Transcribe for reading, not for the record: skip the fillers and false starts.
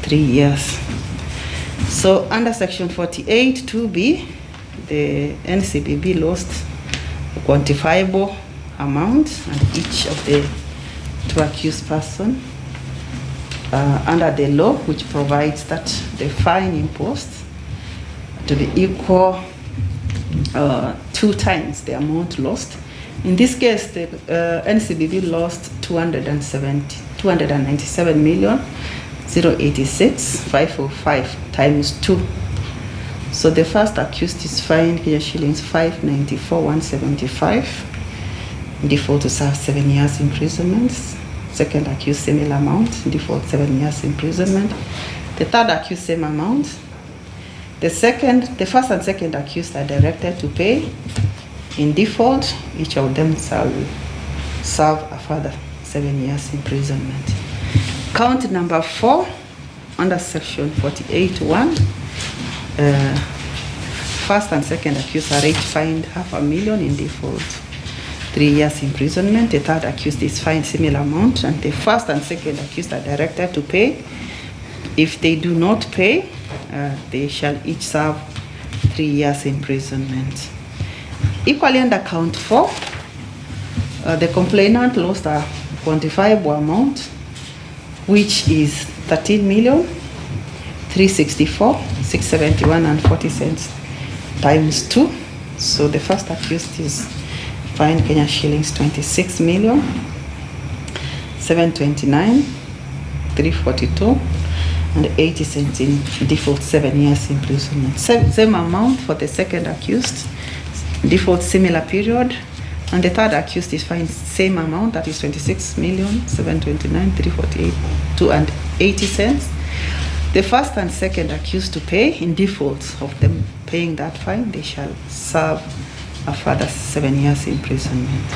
3 years. So under section 48 2B, the NCBB lost a quantifiable amount and each of the two accused person under the law, which provides that the fine imposed to be equal 2 times the amount lost. In this case, the NCBB lost 297,086,505 times 2. So the first accused is fined Kenya shillings 594,175, default to serve 7 years imprisonment. Second accused, similar amount, default 7 years imprisonment. The third accused, same amount. The first and second accused are directed to pay. In default, each of them shall serve a further 7 years imprisonment. Count number 4 under section 48(1). First and second accused are each fined $500,000 in default, 3 years imprisonment. The third accused is fined similar amount, and the first and second accused are directed to pay. If they do not pay, they shall each serve 3 years imprisonment. Equally under count 4, the complainant lost a quantifiable amount, which is 13,364,671.40 times 2. So the first accused is fined Kenya shillings 26,729,342.80 in default 7 years imprisonment. Same amount for the second accused, default similar period, and the third accused is fined same amount, that is 26,729,348.80. The first and second accused to pay. In default of them paying that fine, they shall serve a further 7 years imprisonment.